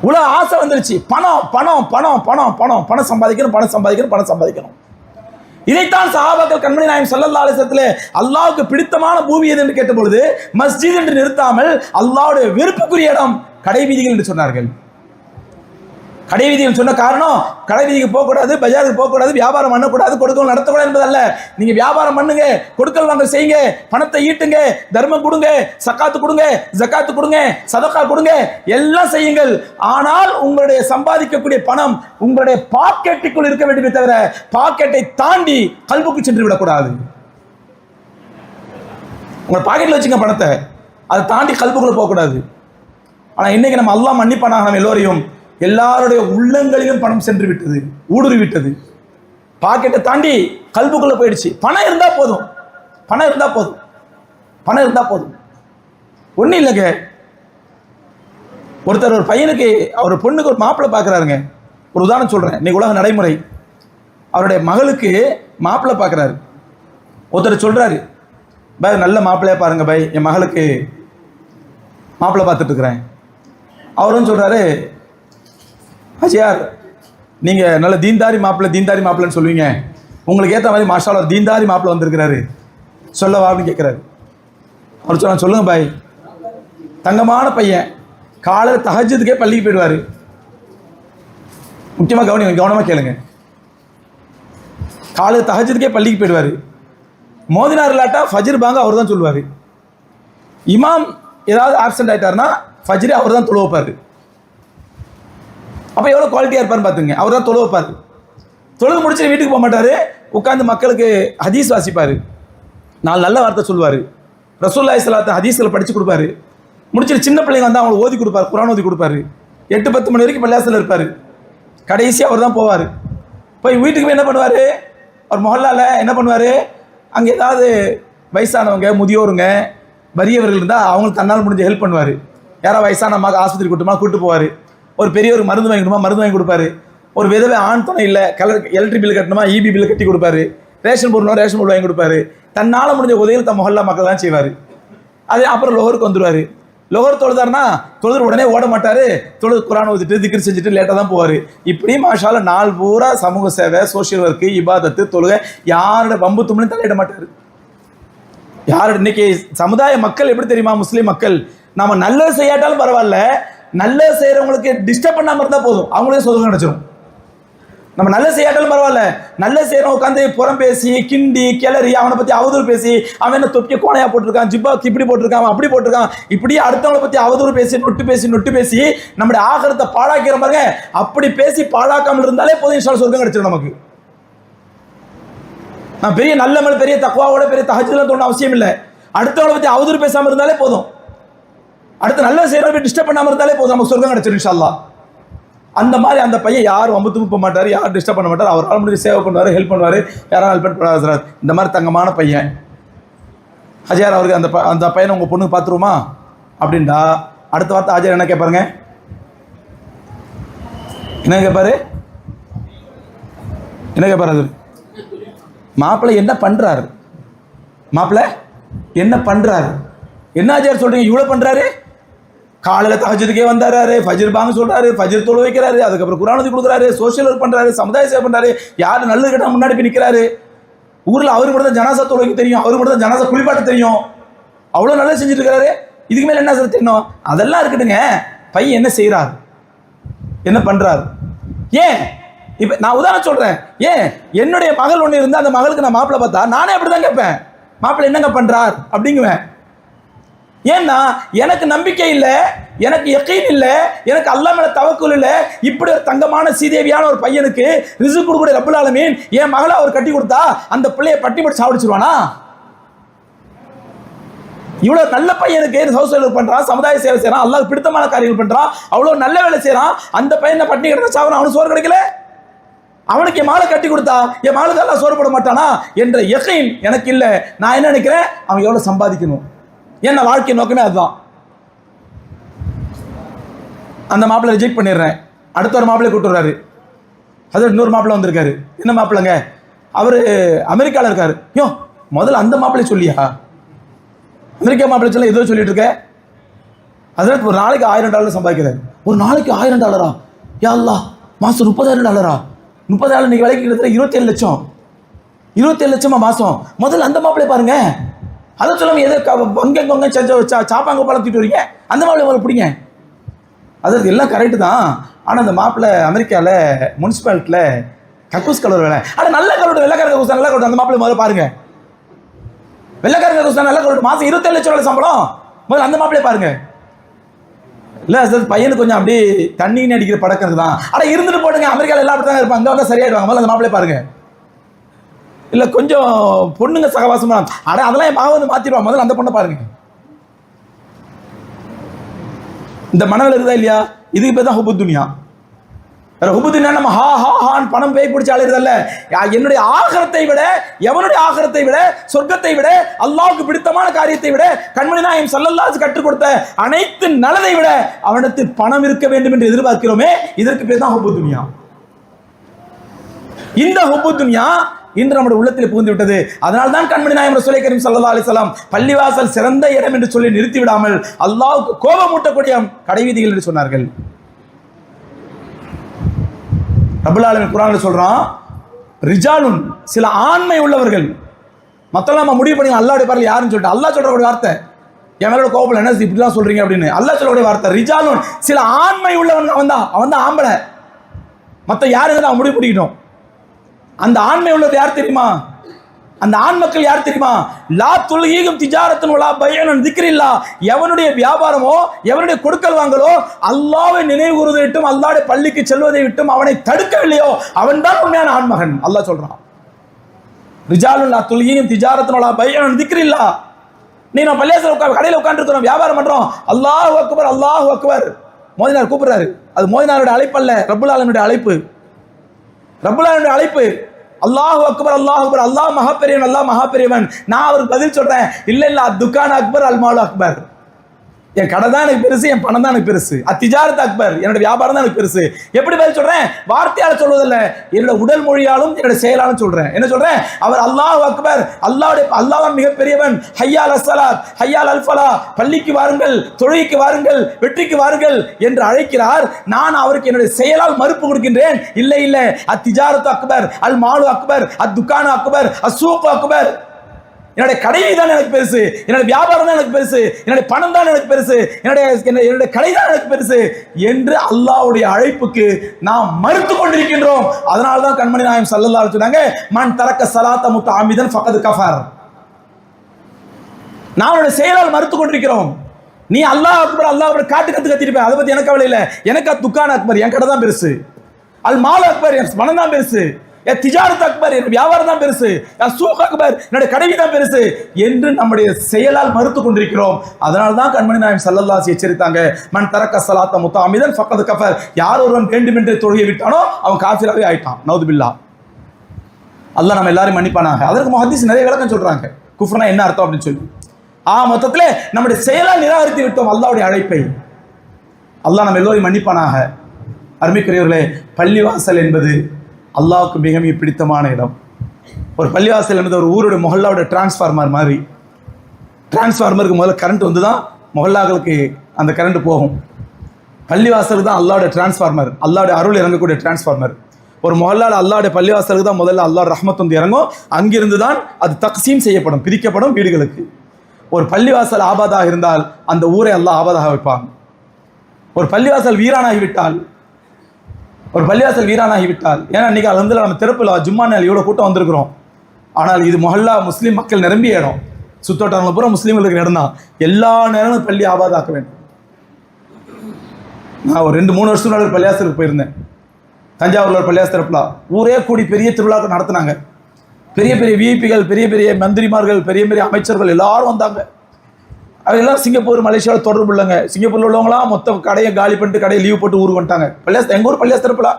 உலக ஆசை வந்துருச்சு. பணம் பணம் பணம் பணம் பணம் பணம் சம்பாதிக்கணும். இதைத்தான் சஹாபாக்கள் கண்மணி நாயகம் ஸல்லல்லாஹு அலைஹி வஸல்லம் அல்லாஹ்வுக்கு பிடித்தமான பூமி எது என்று கேட்டபொழுது மஸ்ஜித் என்று நிறுத்தாமல் அல்லாஹ்வுடைய வெறுப்புக்குரிய இடம் கடைவீதிகள் என்று சொன்னார்கள். கடைவீதிகள் சொன்ன காரணம், கடைவீதிக்கு போகக்கூடாது, பஜாருக்கு போகக்கூடாது, வியாபாரம் பண்ணக்கூடாது, கொடுக்கல் நடத்தக்கூடாது என்பதல்ல. நீங்க வியாபாரம் பண்ணுங்க, கொடுக்கல் வாங்க செய்யுங்க, பணத்தை ஈட்டுங்க, தர்மம் கொடுங்க, சக்காத்து கொடுங்க, ஜக்காத்து கொடுங்க, சதகா கொடுங்க, எல்லாம் செய்யுங்கள். ஆனால் உங்களுடைய சம்பாதிக்கக்கூடிய பணம் உங்களுடைய பாக்கெட்டுக்குள் இருக்க வேண்டுமே தவிர பாக்கெட்டை தாண்டி கல்புக்கு சென்று விடக்கூடாது. உங்க பாக்கெட்ல வச்சுங்க பணத்தை, அதை தாண்டி கல்புக்குள்ள போகக்கூடாது. ஆனா இன்னைக்கு நம்ம அல்லாஹ் மன்னிப்பானாக, நம்ம எல்லோரையும் எல்லாருடைய உள்ளங்களிலும் பணம் சென்று விட்டது, ஊடுருவி விட்டது. பாக்கெட்டை தாண்டி கல்புக்குள்ள போயிடுச்சு. பணம் இருந்தா போதும். ஒன்றும் இல்லைங்க. ஒருத்தர் ஒரு பையனுக்கு, அவர் பொண்ணுக்கு ஒரு மாப்பிள்ளை பார்க்குறாருங்க. ஒரு உதாரணம் சொல்றேன், இன்னைக்கு உலக நடைமுறை. அவருடைய மகளுக்கு மாப்பிள்ளை பார்க்குறாரு. ஒருத்தர் சொல்றாரு, பாய் நல்ல மாப்பிள்ளையா பாருங்க பாய், என் மகளுக்கு மாப்பிள்ளை பார்த்துட்டு இருக்கிறேன். அவரும் சொல்றாரு, அஜயார் நீங்கள் நல்ல தீன்தாரி மாப்பிள்ளைன்னு சொல்லுவீங்க, உங்களுக்கு ஏற்ற மாதிரி மாஷால்லா தீன்தாரி மாப்பிள்ளை வந்திருக்கிறாரு, சொல்லவா அப்படின்னு கேட்குறாரு. அவர் சொன்ன, சொல்லுங்க பாய், தங்கமான பையன், காலையில் தஹஜ்ஜுதுக்கே பள்ளிக்கு போயிடுவார். முக்கியமாக கவனமாக கேளுங்க, காலையில் தஹஜ்ஜுதுக்கே பள்ளிக்கு போயிடுவார். மோதினார் இல்லாட்டா ஃபஜ்ர் பாங்க அவர் தான் சொல்லுவார். இமாம் ஏதாவது ஆப்சென்ட் ஆகிட்டார்னா ஃபஜ்ரே அவர் தான் தொழ வைப்பார். அப்போ எவ்வளோ குவாலிட்டியாக இருப்பார்னு பார்த்துங்க. அவர் தான் தொழ வைப்பார். தொழுது முடிச்சு வீட்டுக்கு போக மாட்டார், உட்காந்து மக்களுக்கு ஹதீஸ் வாசிப்பார், 4 நல்ல வார்த்தை சொல்லுவார், ரசூலுல்லாஹி ஸல்லல்லாஹு அலைஹி வஸல்லம் ஹதீஸ்களை படித்து கொடுப்பாரு. முடிச்சுட்டு சின்ன பிள்ளைங்க வந்து அவங்களை ஓதி கொடுப்பார், குர்ஆன் ஓதி கொடுப்பாரு. 8-10 மணி வரைக்கும் பள்ளியாசலில் இருப்பார். கடைசியாக அவர் தான் போவார். போய் வீட்டுக்கு போய் என்ன பண்ணுவார், அவர் மொஹல்லால என்ன பண்ணுவார், அங்கே ஏதாவது வயசானவங்க, முதியோருங்க, வறியவர்கள் இருந்தால் அவங்களுக்கு தன்னால் முடிஞ்ச ஹெல்ப் பண்ணுவார். யாராவது வயசான அம்மாவுக்கு ஆஸ்பத்திரி கூட்டமாக கூப்பிட்டு போவார். ஒரு பெரியவர் மருந்து வாங்கிக்கணுமா, மருந்து வாங்கி கொடுப்பாரு. ஒரு விதவை ஆண் துணை இல்லை, எலக்ட்ரிக் பில் கட்டணுமா, இபி பில் கட்டி கொடுப்பாரு. ரேஷன் பொருளும் ரேஷன் பொருள் வாங்கி கொடுப்பாரு. தன்னால் முடிஞ்ச உதவியில் தம் மொஹல்லா மக்கள் தான் செய்வார். அது அப்புறம் லோகருக்கு வந்துடுவார். லோகர் தொழுதாருன்னா தொழுது உடனே ஓட மாட்டார். தொழுது குரான் ஓதிட்டு திக்ர் செஞ்சுட்டு லேட்டாக தான் போவார். இப்படி மாஷால நாள் பூரா சமூக சேவை, சோஷியல் ஒர்க்கு, இபாதத்து, தொழுகை, யாரோட பம்பு தும்னு தலையிட மாட்டார். யாரோட இன்னைக்கு சமுதாய மக்கள் எப்படி தெரியுமா? முஸ்லீம் மக்கள் நம்ம நல்லது செய்யாட்டாலும் பரவாயில்ல, நல்லது செய்கிறவங்களுக்கு டிஸ்டர்ப் பண்ணாமல் இருந்தால் போதும், அவங்களே சொர்க்கம் கிடைச்சிடும். நம்ம நல்ல செய்யாட்டாலும் பரவாயில்ல, நல்ல செய்யறோம் உட்காந்து புறம் பேசி கிண்டி கிளறி அவனை பத்தி அவதூறு பேசி, அவன் என்ன தொப்பிய கோணையா போட்டிருக்கான், ஜிப்பா இப்படி போட்டிருக்கான், அப்படி போட்டிருக்கான், இப்படி அடுத்தவங்களை பத்தி அவதூறு பேசி நொட்டு பேசி நம்முடைய ஆகரத்தை பாழாக்கிற பாருங்க. அப்படி பேசி பாழாக்காமல் இருந்தாலே போதும், இன்ஷா அல்லாஹ் சொர்க்கம் கிடைச்சிடும் நமக்கு. நான் பெரிய நல்ல மேல பெரிய தக்வாவோட பெரிய தஹஜ்ஜுலாம் தோணும் அவசியம் இல்லை. அடுத்தவங்களை பத்தி அவதூறு பேசாம இருந்தாலே போதும், அடுத்து நல்ல செய்யறவங்க டிஸ்டர்ப் பண்ணாம இருந்தாலே போதும், நமக்கு சொர்க்கம் கிடைச்சிடும் இன்ஷா அல்லாஹ். அந்த மாதிரி அந்த பையன் யாரும் வம்பு போக மாட்டார், யாரும் டிஸ்டர்ப் பண்ண மாட்டார். அவரால் முடிஞ்சு சேவை பண்ணுவார், ஹெல்ப் பண்ணுவார், யாரும் ஹெல்ப் பண்ண. இந்த மாதிரி தங்கமான பையன் ஹஜியார் அவருக்கு அந்த பையனை உங்கள் பொண்ணுக்கு பார்த்துருவோமா அப்படின்டா அடுத்த வார்த்தை ஹஜியார் என்ன கேட்பாருங்க? என்ன கேட்பாரு? என்ன கேட்பாரு? அது மாப்பிள்ளை என்ன பண்ணுறாரு, மாப்பிள்ளை என்ன பண்ணுறாரு, என்ன ஹஜியார் சொல்கிறீங்க இவ்வளோ பண்ணுறாரு? காலையில் தஹஜ்ஜுதுக்கே வந்தாரு, ஃபஜ்ர் பாங்க சொல்றாரு, ஃபஜ்ர் தொழு வைக்கிறாரு, அதுக்கப்புறம் குர்ஆன் ஓதி கொடுக்குறாரு, சோஷியல் ஒர்க் பண்றாரு, சமுதாய சேவை பண்றாரு, யார் நல்லது கேட்டால் முன்னாடி போய் நிற்கிறாரு. ஊரில் அவருக்கு மட்டும் தான் ஜனாசா தொழு வைக்க தெரியும், அவருக்கு மட்டும் தான் ஜனாசா குளிப்பாட்ட தெரியும், அவ்வளோ நல்லது செஞ்சுட்டு இருக்காரு. இதுக்கு மேலே என்ன சார் தெரியணும்? அதெல்லாம் இருக்கட்டுங்க, பையன் என்ன செய்கிறார், என்ன பண்றாரு? ஏன் இப்போ நான் உதாரணம் சொல்றேன், ஏன் என்னுடைய மகள் ஒன்று இருந்தால் அந்த மகளுக்கு நான் மாப்பிள்ளை பார்த்தா நானே அப்படி தான் கேட்பேன், மாப்பிள்ளை என்னங்க பண்றார் அப்படிங்குவேன். ஏன்னா எனக்கு நம்பிக்கை இல்லை, எனக்கு யக்கீன் இல்லை, எனக்கு அல்லாஹ் மேல தவக்குல் இல்லை. இப்படி ஒரு தங்கமான சீதேவியான ஒரு பையனுக்கு ரிஸ்க் கொடுக்கக்கூடிய ரப்புல் ஆலமீன் என் மகளை அவர் கட்டி கொடுத்தா அந்த பிள்ளையை பட்டி போட்டு சாவடிச்சிருவானா? இவ்வளவு நல்ல பையனுக்கு ஹவுஸ் ஹெல்ப் பண்றான், சமுதாய சேவை செய்யறான், அல்லாஹ்வுக்கு பிடித்தமான காரியங்கள் பண்றான், அவ்வளவு நல்ல வேலை செய்யறான், அந்த பையனை பட்டி கிடந்தா சாவறான், அவனுக்கு சோறு கிடைக்கல. அவனுக்கு என் மாலை கட்டி கொடுத்தா என் மாலுக்கு எல்லாம் சோறு போட மாட்டானா என்ற யக்கீன் எனக்கு இல்லை. நான் என்ன நினைக்கிறேன், அவன் எவ்வளவு சம்பாதிக்கணும், என்ன வாழ்க்கை நோக்கமே அதுதான். அந்த மாப்பிள்ளை ரிஜெக்ட் பண்ணிடுறேன், அடுத்த ஒரு மாப்பிள்ளை கூட்டு வர்றாரு. அது இன்னொரு மாப்பிள்ளை வந்திருக்காரு. என்ன மாப்பிள்ளைங்க? அவர் அமெரிக்காவில் இருக்காரு. யோ முதல்ல அந்த மாப்பிள்ளை சொல்லியா, அமெரிக்கா மாப்பிள்ளை சொல்ல ஏதோ சொல்லிட்டு இருக்க. அதில் ஒரு நாளைக்கு $1000 சம்பாதிக்கிறாரு. ஒரு நாளைக்கு $1000? யா அல்லாஹ், மாதம் $30,000. 30,000 இன்னைக்கு விலைக்கு கிட்டத்தட்ட 27 லட்சம். 27 லட்சமா மாதம்? முதல்ல அந்த மாப்பிள்ளை பாருங்க. அதை சொல்லாமல் எதோ வங்க சாப்பாங்க பழத்திட்டு வரீங்க, அந்த மாப்பிள்ளை மேலே பிடிங்க. அதற்கு எல்லாம் கரெக்டு தான். ஆனால் அந்த மாப்பிள்ளை அமெரிக்காவில் முனிசிபாலிட்டியில் கக்கூஸ் கலர் வேலை. ஆனால் நல்ல கலர், வெள்ளக்கார கக்கூஸ் நல்ல கலர். அந்த மாப்பிள்ளை முதல்ல பாருங்க, வெள்ளக்கார கக்கூஸ் நல்ல கலர். மாதம் 27 லட்சம் சம்பளம். முதல்ல அந்த மாப்பிள்ளை பாருங்க. இல்லை சார், பையனுக்கு கொஞ்சம் அப்படியே தண்ணின்னு அடிக்கிற பழக்கம் தான். ஆனால் இருந்துட்டு போட்டுங்க, அமெரிக்காவில் எல்லாம் அப்படி தாங்க இருப்பாங்க, அங்கே வந்தால் சரியாயிடுவாங்க. முதல்ல அந்த மாப்பிள்ளை பாருங்க. இல்லை கொஞ்சம் பொண்ணுங்க சகவாசமா, அட அதெல்லாம் என் வந்து மாற்றிடுவாங்க, முதல்ல அந்த பொண்ணை பாருங்க. இந்த மனதில் இருக்குதா இல்லையா? இதுக்கு பேர் தான் ஹுப்பு துனியா. வேற ஹுப்பு துனியா நம்ம ஹா ஹா ஹான் பணம் பேய் பிடிச்சி அழைறதல்ல. என்னுடைய ஆகரத்தை விட, எவனுடைய ஆகரத்தை விட, சொர்க்கத்தை விட, அல்லாஹ்வுக்கு பிடித்தமான காரியத்தை விட, கண்மணி நாயகம் ஸல்லல்லாஹு அலைஹி கற்றுக் கொடுத்த அனைத்து நல்லதை விட அவனுக்கு பணம் இருக்க வேண்டும் என்று எதிர்பார்க்கிறோமே, இதற்கு பேர் தான் ஹுப்பு துனியா. இந்த ஹுப்பு துனியா இன்று நம்முடைய உள்ளத்தில் புகுந்து விட்டது. அதனால் தான் கண்மணி நாயகம் ரசூலை கரீம் ஸல்லல்லாஹு அலைஹி வஸல்லம் பள்ளிவாசல் சிறந்த இடம் என்று சொல்லி நிறுத்தி விடாமல் அல்லாஹ்வுக்கு கோபமூட்டக்கூடிய கடைவீதிகள் என்று சொன்னார்கள். ரப்பல் ஆலமீன் குர்ஆன்ல சொல்றான், ரிஜாலுன், சில ஆண்மை உள்ளவர்கள். மத்தெல்லாம் நம்ம முடிவு பண்ணி அல்லாஹ்வுடைய பேர்ல யாருன்னு சொல்லிட்டு அல்லாஹ் சொல்றக்கூடிய வார்த்தை, என் மேலோட கோபம் என்ன இப்படிலாம் சொல்றீங்க அப்படின்னு அல்லாஹ் சொல்லக்கூடிய வார்த்தை ரிஜாலுன், சில ஆண்மை உள்ளவன். அவன் தான் ஆம்பளை, மற்ற யாருங்க அவன் முடிவு பண்ணிக்கிட்டோம். அந்த ஆண்மை உள்ளது யார் தெரியுமா? அந்த ஆண் மக்கள் யார் தெரியுமா? லா துல்ஹீகும் திஜாரத்துன் வலா பைஉன் திக்ரில்லா. எவனுடைய வியாபாரமோ, எவனுடைய கொடுக்கல் வாங்கலோ அல்லாஹ்வை நினைவு கூறுவதை விட்டும், அல்லாஹ்வுடைய பள்ளிக்கு செல்வதை விட்டும் அவனை தடுக்கவில்லையோ அவன் தான் உண்மையான ஆண்மகன். அல்லாஹ் சொல்றான், ரிஜாலுன் லா துல்ஹீகும் திஜாரத்துன் வலா பைஉன் திக்ரில்லா. நீ நான் பள்ளியாசல் கடையில் உட்காந்துருக்கிறோம், வியாபாரம் பண்றோம், அல்லாஹு அக்பர் அல்லாஹு அக்பர் மோதினார் கூப்பிடுறாரு. அது மோதினாருடைய அழைப்பு அல்ல, ரப்புல் ஆலமீனுடைய அழைப்பு. ரப்புல் ஆலமீனுடைய அழைப்பு, அல்லாஹு அக்பர் அல்லாஹு அக்பர், அல்லாஹ் மகாபெரியவன், அல்லாஹ் மகாபெரியவன். நான் அவருக்கு பதில் சொல்றேன், இல்ல இல்ல துக்கான் அக்பர் அல் மால் அக்பர். என் கடை தான் எனக்கு பெருசு, என் பணம் தான் எனக்கு பெருசு. அத்திஜாரத் அக்பர், என்னோட வியாபாரம் தான் எனக்கு பெருசு. எப்படி பதில் சொல்றேன்? வார்த்தையால சொல்வதில்லை, என்னோட உடல் மொழியாலும் என்னோட செயலாலும் சொல்றேன். என்ன சொல்றேன்? அவர் அல்லாஹ் அக்பர், அல்லாஹ் மிகப்பெரியவன், ஹய்யால் அஸ்ஸலாத், ஹய்யால் அல் ஃபலா, பள்ளிக்கு வாருங்கள், தொழுகைக்கு வாருங்கள், வெற்றிக்கு வாருங்கள் என்று அழைக்கிறார். நான் அவருக்கு என்னுடைய செயலால் மறுப்பு கொடுக்கின்றேன். இல்லை இல்லை, அத்திஜாரத் அக்பர், அல் மாலு அக்பர், அத்துகான் அக்பர், அஸ்ஸூக் அக்பர். என்னுடைய கடை தான் எனக்கு பெருசு, என்னுடைய வியாபாரம் தான் எனக்கு பெருசு, என்னுடைய பணம் தான் எனக்கு பெருசு, என்னுடைய கடை தான் எனக்கு பெருசு என்று அல்லாஹ்வுடைய அழைப்புக்கு நாம் மறுத்து கொண்டிருக்கின்றோம். அதனால தான் கண்மணி நாயகம் ஸல்லல்லாஹு அலைஹி வஸல்லம் சொன்னாங்க, மன் தரக்க ஸலாத்த முத்தஅம்மிதன் ஃபகத் கஃபர். நாமளுடைய செயலால் மறுத்து கொண்டிருக்கிறோம். நீ அல்லாஹ் அக்பர் அல்லாஹ் அக்பர் காட்டு கத்திருப்பேன், அதை பத்தி எனக்கு கவலை இல்லை. எனக்கு துக்கான் அக்பர், என் கடை தான் பெருசு. அல் மால் அக்பர், என் பணம் தான் பெருசு. திஜாரத் அக்பர், என் வியாபாரம் தான் பெருசு. சூக் அக்பர், என்னுடைய கடை தான் பெருசு என்று நம்முடைய செயலால் மறுத்து கொண்டிருக்கிறோம். அதனால தான் கண்மணி நாயகம் ஸல்லல்லாஹு அலைஹி எச்சரித்தாங்க, மன் தரக்க ஸலாத்த முத்தஅம்மிதன் ஃபகத் கஃபர். யார் ஒருவன் வேண்டுமென்றே தொழுகை விட்டானோ அவன் காஃபிராவே ஆயிட்டான். நவுது பில்லா. அல்லாஹ் நம்ம எல்லாரும் மன்னிப்பானாக. அதற்கு முஹத்திஸ் நிறைய விளக்கம் சொல்றாங்க, குஃப்ர்னா என்ன அர்த்தம் அப்படின்னு சொல்லி. மொத்தத்தில் நம்முடைய செயலால் நிராகரித்து விட்டோம் அல்லாஹ்வுடைய அழைப்பை. அல்லாஹ் நம்ம எல்லோரையும் மன்னிப்பானாக. அருமைக்குரியவர்களே, பள்ளிவாசல் என்பது அல்லாஹ்வுக்கு மிக மிக பிடித்தமான இடம். ஒரு பள்ளிவாசல் என்பது ஒரு ஊருடைய மொஹல்லாவோட டிரான்ஸ்ஃபார்மர் மாதிரி. டிரான்ஸ்ஃபார்மருக்கு முதல்ல கரண்ட் வந்து தான் மொஹல்லாக்களுக்கு அந்த கரண்ட் போகும். பள்ளிவாசலுக்கு தான் அல்லாஹ்வுடைய டிரான்ஸ்ஃபார்மர், அல்லாஹ்வுடைய அருள் இறங்கக்கூடிய டிரான்ஸ்ஃபார்மர். ஒரு மொஹல்லாவில் அல்லாஹ்வுடைய பள்ளிவாசலுக்கு தான் முதல்ல அல்லாஹ் ரஹ்மத் வந்து இறங்கும். அங்கிருந்து தான் அது தக்சீம் செய்யப்படும், பிரிக்கப்படும் வீடுகளுக்கு. ஒரு பள்ளிவாசல் ஆபாதாக இருந்தால் அந்த ஊரை அல்லாஹ் ஆபாதாக வைப்பான். ஒரு பள்ளிவாசல் வீரானாகிவிட்டால் ஏன்னா இன்னைக்கு அல்ஹம்துலில்லாஹ் நம்ம திறப்பில் ஜும்மா நாள் இவ்வளோ கூட்டம் வந்திருக்கிறோம். ஆனால் இது மொஹல்லா முஸ்லீம் மக்கள் நிரம்பிய இடம், சுத்தோட்டங்கள் பூரா முஸ்லீம்களுக்கு இடம் தான். எல்லா நேரமும் பள்ளி ஆபாதாக்க வேண்டும். நான் ஒரு 2-3 வருஷத்துக்கு முன்னாடி பள்ளியாசலுக்கு போயிருந்தேன். தஞ்சாவூரில் ஒரு பள்ளியாசல் திறப்பில் ஊரே கூடி பெரிய திருவிழாக்கள் நடத்தினாங்க. பெரிய பெரிய விஐபிகள், பெரிய பெரிய மந்திரிமார்கள், பெரிய பெரிய அமைச்சர்கள் எல்லாரும் வந்தாங்க. அவங்கெல்லாம் சிங்கப்பூர் மலேசியாவில் தொடர்பு இல்லைங்க. சிங்கப்பூரில் உள்ளவங்களாம் மொத்தம் கடையை காலி பண்ணிட்டு கடையை லீவ் போட்டு ஊருக்கு வந்துட்டாங்க. பள்ளியாஸ் எங்கள் ஊர் பள்ளியாஸ் திறப்புலா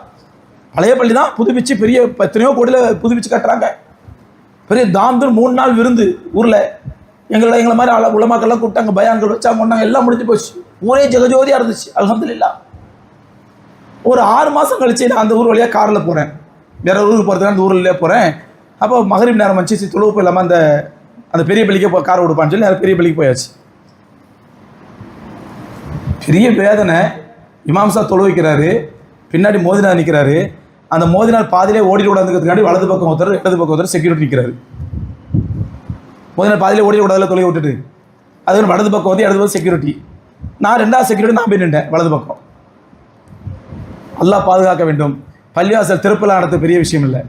பழைய பள்ளி தான், புதுப்பிச்சு பெரிய எத்தனையோ கோடியில் புதுப்பிச்சு கட்டுறாங்க. பெரிய தாந்தூர் 3 நாள் விருந்து ஊரில். எங்களை மாதிரி உலமாக்கெல்லாம் கூப்பிட்டாங்க, பயான்கள் வச்சாங்க, கொண்டாங்க. எல்லாம் முடிஞ்சு போச்சு. ஊரே ஜெகஜோதியாக இருந்துச்சு அல்ஹம்துலில்லாஹ். ஒரு 6 மாதம் கழிச்சு நான் அந்த ஊர் வழியாக காரில் போகிறேன். வேற ஊருக்கு போகிறதுக்கு அந்த ஊரில் போகிறேன். அப்போ மகரிப் நேரம் வந்துச்சு, தொழுவு இல்லாமல் அந்த பெரிய பள்ளிக்கே கார் கொடுப்பான்னு சொல்லி அந்த பெரிய பள்ளிக்கு போயாச்சு. பெரிய வேதனை. இமாம் சாப் தொழு வைக்கிறாரு, பின்னாடி மோதினார் நிற்கிறாரு. அந்த மோதினார் பாதிலே ஓடி விடாதுங்கிறதுக்காண்டி வலது பக்கம் ஒருத்தர், இடது பக்கம் ஒருத்தர் செக்யூரிட்டி நிற்கிறாரு. மோதினார் பாதிலே ஓடி விடாதுல தொலைவை விட்டுட்டு அது வலது பக்கம் வந்து இடது பக்கம் செக்யூரிட்டி. நான் 2வது செக்யூரிட்டி நான் போய் நின்றேன் வலது பக்கம். அல்லாஹ் பாதுகாக்க வேண்டும். பள்ளிவாசல் திருப்பலாம் நடத்த பெரிய விஷயம் இல்லை,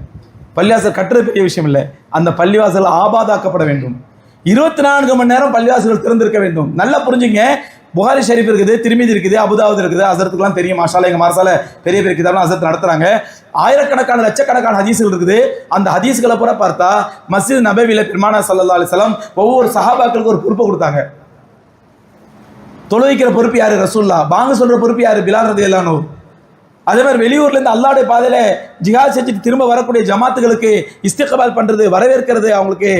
பள்ளிவாசல் கட்டுறது பெரிய விஷயம் இல்லை. அந்த பள்ளிவாசல் ஆபாதாக்கப்பட வேண்டும். 24 மணி நேரம் பள்ளிவாசல்கள் திறந்திருக்க வேண்டும். நல்லா புரிஞ்சுங்க. புகாரி ஷரீஃப் இருக்குது, திருமிதி இருக்குது, அபுதாவுத் இருக்குது. அசரத்துக்குலாம் தெரியும், மாஷாஅல்லாஹ். எங்கள் மார்சால பெரிய பெரிய கிதாபெல்லாம் அசரத் நடத்துறாங்க. ஆயிரக்கணக்கான லட்சக்கணக்கான ஹதீஸ்கள் இருக்குது. அந்த ஹதீஸ்களை பூரா பார்த்தா மஸ்ஜித் நபவியில பெருமானார் ஸல்லல்லாஹு அலைஹி வஸல்லம் ஒவ்வொரு சஹாபாக்களுக்கு ஒரு பொறுப்பை கொடுத்தாங்க. தொழுவிக்கிற பொறுப்பு யாரு? ரசூலுல்லாஹ். பாங்கு சொல்ற பொறுப்பு யாரு? பிலால் ரலியல்லாஹு அன்ஹு. அதே மாதிரி வெளியூர்லேருந்து அல்லாஹ்வுடைய பாதையில ஜிஹாத் செஞ்சுட்டு திரும்ப வரக்கூடிய ஜமாத்துகளுக்கு இஸ்திக்பால் பண்ணுறது, வரவேற்கிறது, அவங்களுக்கு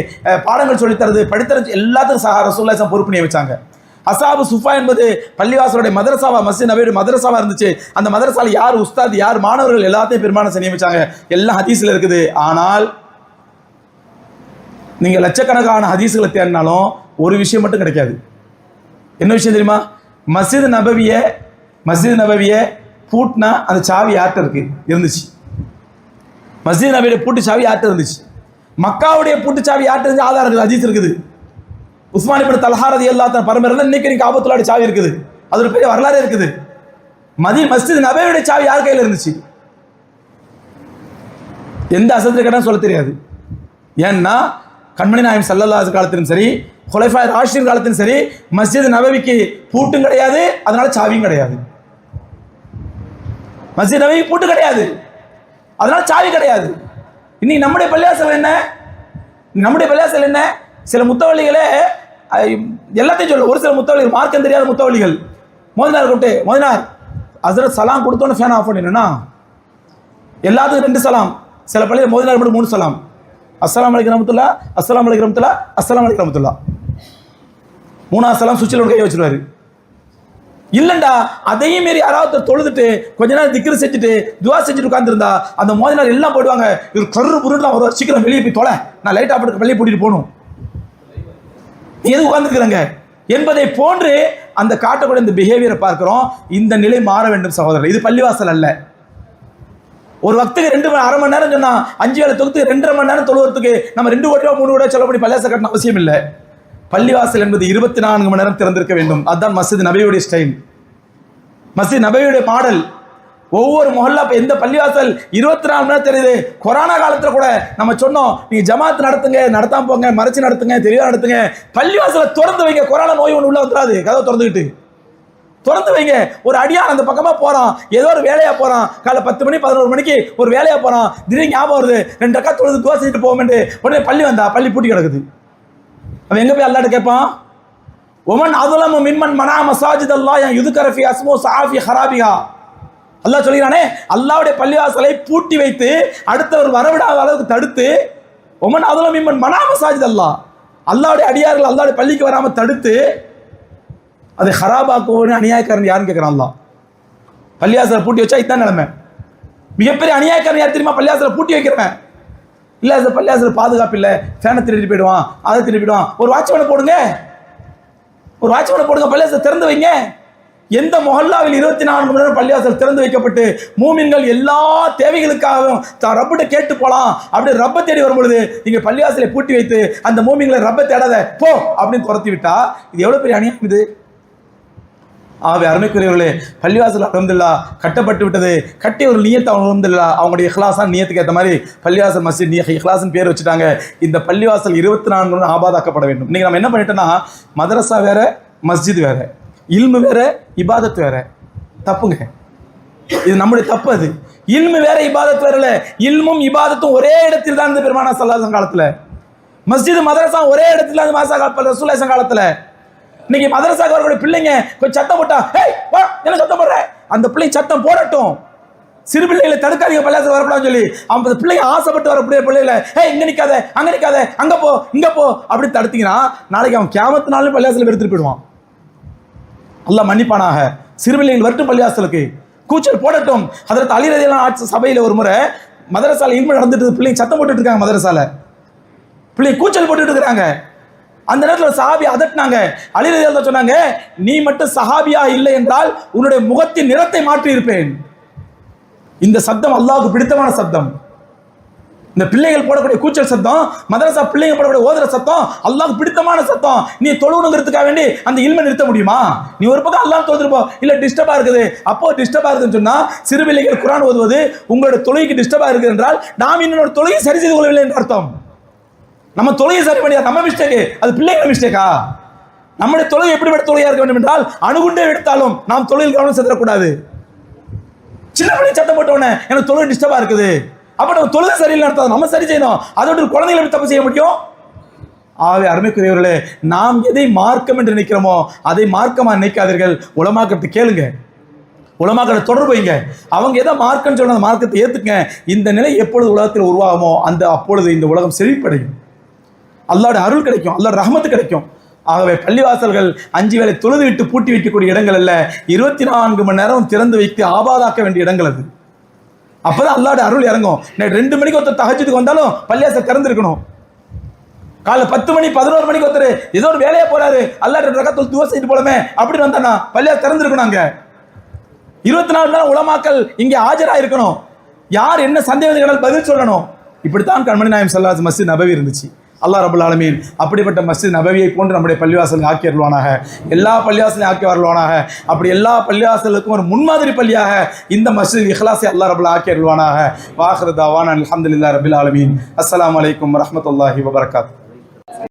பாடங்கள் சொல்லித்தரது, படித்தரது, எல்லாத்துக்கும் ரசூலுல்லாஹ் பொறுப்பு நியமிச்சாங்க. அசாபு சுஃபா என்பது பள்ளிவாசலுடைய மதரசாவா, மஸ்ஜித் நபவியுடைய மதரசாவா இருந்துச்சு. அந்த மதரசாவில் யார் உஸ்தாத், யார் மாணவர்கள் எல்லாத்தையும் பெருமானார் நியமிச்சாங்க. எல்லாம் ஹதீஸில் இருக்குது. ஆனால் நீங்கள் லட்சக்கணக்கான ஹதீஸ்களை தேடினாலும் ஒரு விஷயம் மட்டும் கிடைக்காது. என்ன விஷயம் தெரியுமா? மஸ்ஜித் நபவியை பூட்டினா அந்த சாவி யார்கிட்ட இருந்துச்சு? மஸ்ஜித் நபவியுடைய பூட்டு சாவி யார்கிட்ட இருந்துச்சு? மக்காவுடைய பூட்டு சாவி யார்கிட்ட இருந்து ஆதாரம் இருக்குது, ஹதீஸ் இருக்குது. உஸ்மான் இப்னு தல்ஹா ரலியல்லாஹு அன்ஹு பரம்பரையில் இன்னைக்கு காபத்துல்லாஹ்வுடைய சாவி இருக்குது. அது ஒரு பெரிய வரலாறு இருக்குது. மஸ்ஜித் நபவியுடைய சாவி யார் கையில் இருந்துச்சு? எந்த அசத்து கேட்டாலும் சொல்ல தெரியாது. ஏன்னா கண்மணி நாயகம் ஸல்லல்லாஹு அலைஹி காலத்திலும் சரி, குலைஃபாய் ராஷிதீன் காலத்திலும் சரி, மஸ்ஜித் நபவிக்கு பூட்டும் கிடையாது, அதனால சாவியும் கிடையாது. மஸ்ஜித் நபவி பூட்டு கிடையாது, அதனால சாவி கிடையாது. இன்னைக்கு நம்முடைய பள்ளிவாசல் என்ன? சில முத்தவள்ளிகளே எல்லாத்தையும் சொல்ல. ஒரு சில முத்தவள்ளிகள், மார்க்கம் தெரியாத முத்தவள்ளிகள், மோதினார் கூப்பிட்டு, மோதினார் ஹஸ்ரத் சலாம் கொடுத்தோன்னு ஃபேன் ஆஃப் பண்ணிடுனா எல்லாத்துக்கும் 2 சலாம். சில பள்ளியில் மோதினார் மட்டும் 3 சலாம். அஸ்ஸலாமு அலைக்கும் ரஹ்மத்துல்லாஹ், அஸ்ஸலாமு அலைக்கும் ரஹ்மத்துல்லாஹ், அஸ்ஸலாமு அலைக்கும் ரஹ்மத்துல்லாஹ். 3ஆவது சலாம் சுவிட்சில் ஒரு கை வச்சிருவாரு. இல்லண்டா அதையும் மீறி யாராவது தொழுதுட்டு கொஞ்ச நேரம் திக்ரு செஞ்சுட்டு துவா செஞ்சுட்டு உட்காந்துருந்தா அந்த மோதினார் எல்லாம் போயிடுவாங்க. இது கரு புருன்னு ஒரு சீக்கிரம் வெளியே போய் தொலை, நான் லைட் ஆஃப் வெளியே கூட்டிட்டு போகணும், நீ எது உட்கார்ந்துருக்குறங்க என்பதை போன்று அந்த காட்டக்கூடிய இந்த பிஹேவியரை பார்க்கிறோம். இந்த நிலை மாற வேண்டும் சகோதரர். இது பள்ளிவாசல் அல்ல. ஒரு வக்துக்கு 2 அரை மணி நேரம் சொன்னா 5 வேளை தொகுத்து 2.5 மணி நேரம் தொழுவதற்கு நம்ம 2 கோடி ரூபா 3 கோடி செலவு பண்ணி பள்ளிவாசல் கட்டணும் அவசியம் இல்லை. பள்ளிவாசல் என்பது 24 மணி நேரம் திறந்திருக்க வேண்டும். அதுதான் மஸ்ஜித் நபவியுடைய ஸ்டைல், மஸ்ஜித் நபவியுடைய மாடல். ஒவ்வொரு மொஹல்லா எந்த பள்ளிவாசல் 24 மணி நேரம் தெரியுது. கொரோனா காலத்தில் கூட நம்ம சொன்னோம், நீங்க ஜமாத் நடத்துங்க, நடத்தாம போங்க, மறைச்சு நடத்துங்க, தெளிவா நடத்துங்க, பள்ளிவாசலை திறந்து வைங்க. கொரோனா நோய் ஒன்று உள்ள வந்துடாது, கதவை திறந்துக்கிட்டு திறந்து வைங்க. ஒரு அடியான் அந்த பக்கமா போறான், ஏதோ ஒரு வேலையா போறான், காலை 10 மணி 11 மணிக்கு ஒரு வேலையா போறான், திடீர்னு ஞாபகம் வருது 2 ரக்கா தொழுது துவா செஞ்சுட்டு போவோம்னு உடனே பள்ளி வந்தா பள்ளி பூட்டி கிடக்குது. அவன் எங்க போய் அல்லாஹ்ட்ட கேட்பான்? ஒமன் அதுலமு மிம்மன் மனா மசாஜித் அல்லாஹ் யுதுகர ஃபீ அஸ்மு ஸஆஃபி ஹராபிஹா. அல்லாஹ் சொல்கிறானே, அல்லாஹ்வுடைய பள்ளிவாசலை பூட்டி வைத்து அடுத்தவர் வரவிடாத அளவுக்கு தடுத்து, ஒமன் அதுலமு மிம்மன் மனா மசாஜித் அல்லாஹ், அல்லாஹ்வுடைய அடியார்கள் அல்லாஹ்வுடைய பள்ளிக்கு வராம தடுத்து அதை ஹராபாக்குவோன்னு அநியாயக்காரன் யாருன்னு கேட்குறான் அல்லாஹ். பள்ளிவாசலை பூட்டி வச்சா இதுதான் நிலைமை. மிகப்பெரிய அநியாயக்காரன் யார் தெரியுமா? பள்ளிவாசலை பூட்டி வைக்கிறவன். இல்லை சார் பள்ளிவாசல் பாதுகாப்பு இல்லை, ஃபேனை திருடி போயிடுவான், அதை திருடி போயிடுவான், ஒரு வாட்ச்மேனை போடுங்க, ஒரு வாட்ச்மேனை போடுங்க, பள்ளிவாசல் திறந்து வைங்க. எந்த மொஹல்லாவில் 24 மணி நேரம் பள்ளிவாசல் திறந்து வைக்கப்பட்டு மூமின்கள் எல்லா தேவைகளுக்காகவும் ரப்பிட்ட கேட்டு போலாம் அப்படி ரப்ப தேடி வரும் பொழுது இங்க பள்ளிவாசலை பூட்டி வைத்து அந்த மூமின்களை ரப்ப தேடாத போ அப்படின்னு துரத்தி விட்டா இது எவ்வளவு பெரிய அநியாயம் இது. ஆகவே அருமைக்குரியவர்களே, பள்ளிவாசல் அல்ஹம்துலில்லாஹ் கட்டப்பட்டு விட்டது. கட்டி ஒரு நியத்தை அல்ஹம்துலில்லாஹ் அவங்களுடைய இஹ்லாஸான நியத்துக்கு ஏற்ற மாதிரி பள்ளிவாசல் மஸ்ஜித் இஹ்லாஸ்னு பேர் வச்சுட்டாங்க. இந்த பள்ளிவாசல் 24 மணி நேரம் ஆபாதாக்கப்பட வேண்டும். இன்னைக்கு நம்ம என்ன பண்ணிட்டோம்னா, மதரசா வேற, மஸ்ஜித் வேற, இல்மு வேற, இபாதத் வேற. தப்புங்க, இது நம்முடைய தப்பு. அது இல்மு வேற இபாதத் வேறல. இல்மும் இபாதத்தும் ஒரே இடத்தில் தான் இந்த பெருமானா ஸல்லல்லாஹு அலைஹி காலத்துல, மஸ்ஜித் மதரசா ஒரே இடத்துல இருந்து மாசா ரசூலுல்லாஹி காலத்துல. இன்னைக்கு மதரசாக்கு வரக்கூடிய பிள்ளைங்க கொஞ்சம் சத்தம் போட்டா, ஹேய் வா என்ன சத்தம் போடுற, அந்த பிள்ளை சத்தம் போடட்டும், சிறு பிள்ளைகளை தடுக்காதீங்க பள்ளிவாசல் வரக்கூடாதுன்னு சொல்லி அந்த பிள்ளைங்க ஆசைப்பட்டு வரக்கூடிய பிள்ளைகளை ஹேய் இங்க நிக்காத, அங்க நிக்காத, அங்க போ, இங்க போ அப்படி தடுத்தீங்கன்னா நாளைக்கு அவன் கியாமத்து நாளும் பள்ளிவாசல் எடுத்துட்டு போயிடுவான். அல்லாஹ் மன்னிப்பானாக. சிறுபிள்ளைகள் வரட்டும் பள்ளிவாசலுக்கு, கூச்சல் போடட்டும். ஹதரத் அலி ரலியல்லாஹு அன்ஹு சபையில ஒரு முறை மதரசால இல்மு நடந்துட்டு பிள்ளைங்க சத்தம் போட்டுட்டு இருக்காங்க, மதரசால பிள்ளைங்க கூச்சல் போட்டுட்டு இருக்காங்க. அந்த நேரத்தில் சஹாபி அதட்டினாங்க. அலி ரலியல்லாஹு அன்ஹு சொன்னாங்க, நீ மட்டும் சஹாபியா இல்லை என்றால் உன்னுடைய முகத்தின் நிறத்தை மாற்றி இருப்பேன். இந்த சத்தம் அல்லாஹ்வுக்கு பிடித்தமான சத்தம். இந்த பிள்ளைகள் போடக்கூடிய கூச்சல் சத்தம், மதரசா பிள்ளைங்க போடக்கூடிய ஓதுற சத்தம் அல்லாஹ்வுக்கு பிடித்தமான சத்தம். நீ தொழுணுங்கிறதுக்காக வேண்டி அந்த இல்மை நிறுத்த முடியுமா? நீ ஒரு பக்கம் அல்லாஹ் தொழுதுருப்போம், இல்ல டிஸ்டர்பா இருக்குது, அப்போ டிஸ்டர்பா இருக்குன்னு சொன்னா சிறு பிள்ளைகள் குர்ஆன் ஓதுவது உங்களோட தொழுகைக்கு டிஸ்டர்பா இருக்குது என்றால் நாம் இன்னொரு தொழுகை சரி செய்து கொள்ளவில்லை என்று அர்த்தம். நம்ம தொழுகை சரி பண்ணியா நம்ம மிஸ்டேக், அது பிள்ளைகள் மிஸ்டேக்கா? நம்முடைய தொழுகை எப்படிப்பட்ட தொழுகையா இருக்க வேண்டும் என்றால் அணுகுண்டே எடுத்தாலும் நாம் தொழில் கவனம் செலுத்தக்கூடாது. சின்ன பிள்ளை சத்தம் போட்ட உடனே எனக்கு தொழில் டிஸ்டர்பா இருக்குது, அப்ப நம்ம தொழுகை சரியில்லை அர்த்தம், நம்ம சரி செய்யணும். அதோட குழந்தைகளை எப்படி தப்பு செய்ய முடியும்? ஆகவே அருமைக்குரியவர்களே, நாம் எதை மார்க்கம் என்று நினைக்கிறோமோ அதை மார்க்கமா நினைக்காதீர்கள். உலமாக்கத்தை கேளுங்க, உலமாக்களை தொடர்பு வைங்க. அவங்க எதை மார்க்கம்னு சொல்ற மார்க்கத்தை ஏத்துக்க. இந்த நிலை எப்பொழுது உலகத்தில் உருவாகுமோ அந்த அப்பொழுது இந்த உலகம் செழிப்படையும், அல்லாஹ்வுடைய அருள் கிடைக்கும், அல்லாஹ்வுடைய ரஹ்மத் கிடைக்கும். ஆகவே பள்ளிவாசல்கள் 5 வேளை தொழுது விட்டு பூட்டி வைக்கக்கூடிய இடங்கள் அல்ல, 24 மணி நேரம் திறந்து வைத்து ஆபாதாக்க வேண்டிய இடங்கள் அது. அப்பதான் அல்லாஹ்வுடைய அருள் இறங்கும். 2 மணிக்கு ஒருத்தர் தஹஜ்ஜுதுக்கு வந்தாலும் பள்ளிவாசல் திறந்திருக்கணும். காலை 10 மணி 11 மணிக்கு ஒருத்தர் ஏதோ ஒரு வேலையா போறாரு, அல்லாஹ் 2 ரக்காத் துவா செஞ்சுட்டு போலமே அப்படின்னு வந்தானா பள்ளிவாசல் திறந்திருக்கணும். அங்க 24 மணி நேரம் உலமாக்கள் இங்கே ஆஜரா இருக்கணும். யார் என்ன சந்தேகங்கள் பதில் சொல்லணும். இப்படித்தான் கண்மணி நாயகம் ஸல்லல்லாஹு அலைஹி வஸல்லம் மஸ்ஜித் நபவி இருந்துச்சு. அல்லாஹ் ரப்பல் ஆலமீன் அப்படிப்பட்ட மஸ்ஜித் நபவியை போன்று நம்முடைய பள்ளிவாசலை ஆக்கி அருள்வானாக, எல்லா பள்ளிவாசலையும் ஆக்கி வருவானாக. அப்படி எல்லா பள்ளிவாசலுக்கும் ஒரு முன்மாதிரி பள்ளியாக இந்த மஸ்ஜித் இஹ்லாஸை அல்லாஹ் ரப்பல் ஆக்கி அருள்வானாக. வாஹிரு தாவானா அல்ஹம்துலில்லாஹி ரப்பில் ஆலமீன். அஸ்ஸலாமு அலைக்கும் வரஹ்மத்துல்லாஹி வபரகாத்துஹு.